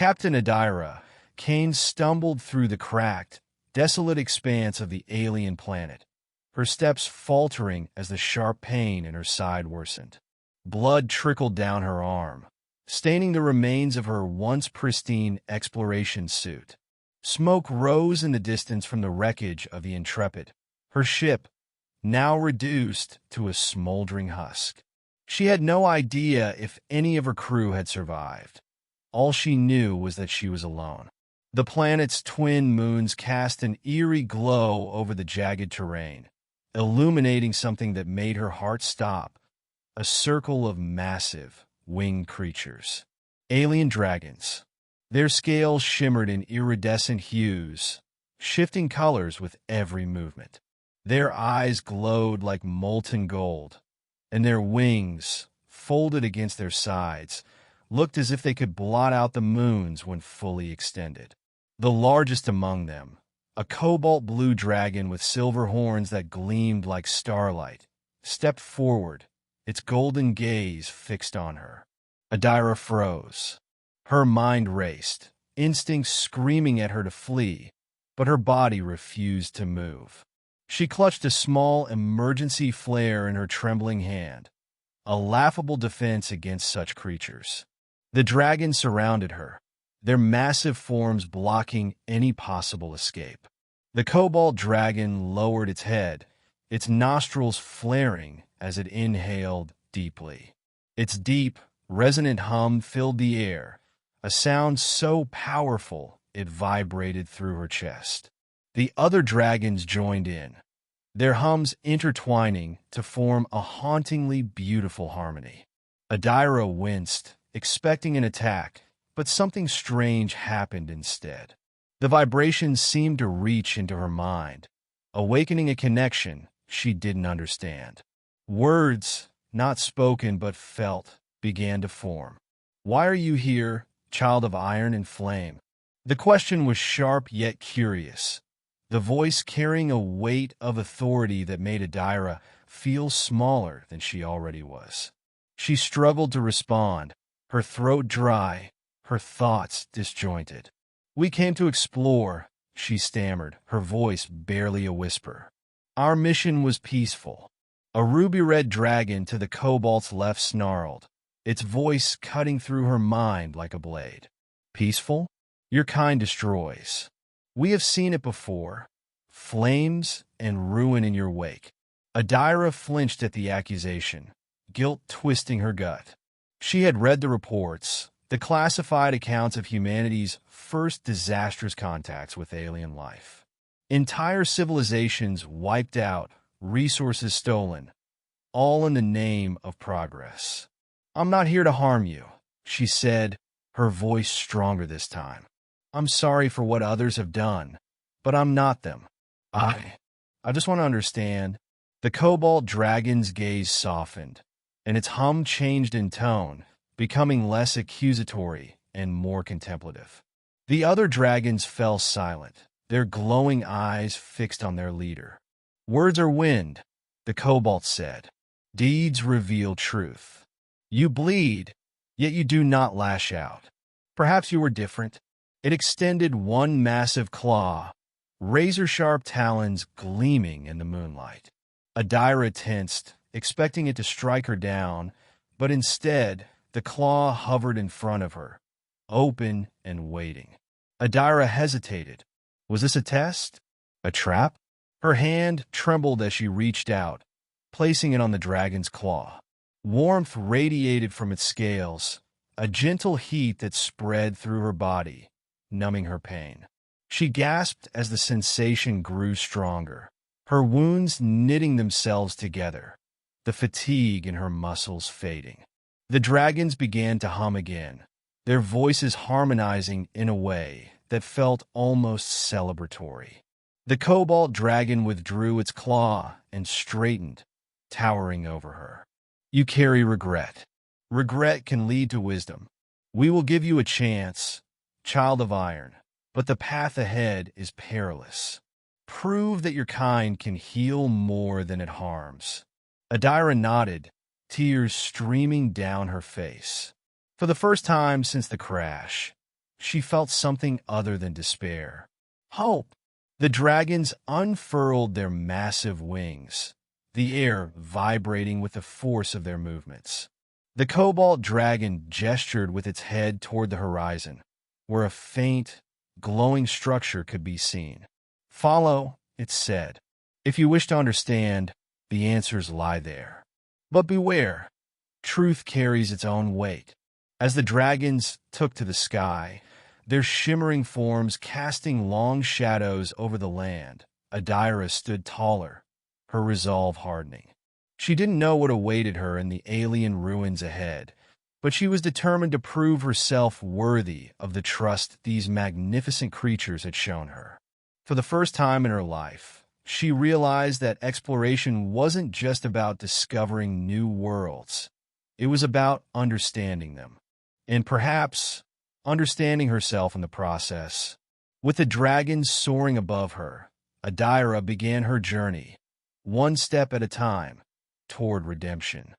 Captain Adira Kane stumbled through the cracked, desolate expanse of the alien planet, her steps faltering as the sharp pain in her side worsened. Blood trickled down her arm, staining the remains of her once pristine exploration suit. Smoke rose in the distance from the wreckage of the Intrepid, her ship now reduced to a smoldering husk. She had no idea if any of her crew had survived. All she knew was that she was alone. The planet's twin moons cast an eerie glow over the jagged terrain, illuminating something that made her heart stop: a circle of massive, winged creatures. Alien dragons. Their scales shimmered in iridescent hues, shifting colors with every movement. Their eyes glowed like molten gold, and their wings, folded against their sides, looked as if they could blot out the moons when fully extended. The largest among them, a cobalt blue dragon with silver horns that gleamed like starlight, stepped forward, its golden gaze fixed on her. Adira froze. Her mind raced, instincts screaming at her to flee, but her body refused to move. She clutched a small emergency flare in her trembling hand, a laughable defense against such creatures. The dragons surrounded her, their massive forms blocking any possible escape. The cobalt dragon lowered its head, its nostrils flaring as it inhaled deeply. Its deep, resonant hum filled the air, a sound so powerful it vibrated through her chest. The other dragons joined in, their hums intertwining to form a hauntingly beautiful harmony. Adira winced, expecting an attack, but something strange happened instead. The vibrations seemed to reach into her mind, awakening a connection she didn't understand. Words, not spoken but felt, began to form. "Why are you here, child of iron and flame?" The question was sharp yet curious, the voice carrying a weight of authority that made Adira feel smaller than she already was. She struggled to respond, her throat dry, her thoughts disjointed. "We came to explore," she stammered, her voice barely a whisper. "Our mission was peaceful." A ruby-red dragon to the cobalt's left snarled, its voice cutting through her mind like a blade. "Peaceful? Your kind destroys. We have seen it before. Flames and ruin in your wake." Adira flinched at the accusation, guilt twisting her gut. She had read the reports, the classified accounts of humanity's first disastrous contacts with alien life. Entire civilizations wiped out, resources stolen, all in the name of progress. "I'm not here to harm you," she said, her voice stronger this time. "I'm sorry for what others have done, but I'm not them. I just want to understand." The cobalt dragon's gaze softened, and its hum changed in tone, becoming less accusatory and more contemplative. The other dragons fell silent, their glowing eyes fixed on their leader. "Words are wind," the cobalt said. "Deeds reveal truth. You bleed, yet you do not lash out. Perhaps you were different." It extended one massive claw, razor-sharp talons gleaming in the moonlight. Adira tensed, expecting it to strike her down, but instead, the claw hovered in front of her, open and waiting. Adira hesitated. Was this a test? A trap? Her hand trembled as she reached out, placing it on the dragon's claw. Warmth radiated from its scales, a gentle heat that spread through her body, numbing her pain. She gasped as the sensation grew stronger, her wounds knitting themselves together, the fatigue in her muscles fading. The dragons began to hum again, their voices harmonizing in a way that felt almost celebratory. The cobalt dragon withdrew its claw and straightened, towering over her. "You carry regret. Regret can lead to wisdom. We will give you a chance, child of iron, but the path ahead is perilous. Prove that your kind can heal more than it harms." Adira nodded, tears streaming down her face. For the first time since the crash, she felt something other than despair. Hope. The dragons unfurled their massive wings, the air vibrating with the force of their movements. The cobalt dragon gestured with its head toward the horizon, where a faint, glowing structure could be seen. Follow, it said. If you wish to understand, the answers lie there. But beware, truth carries its own weight. As the dragons took to the sky, their shimmering forms casting long shadows over the land, Adira stood taller, her resolve hardening. She didn't know what awaited her in the alien ruins ahead, but she was determined to prove herself worthy of the trust these magnificent creatures had shown her. For the first time in her life, she realized that exploration wasn't just about discovering new worlds. It was about understanding them, and perhaps understanding herself in the process. With the dragons soaring above her, Adira began her journey, one step at a time, toward redemption.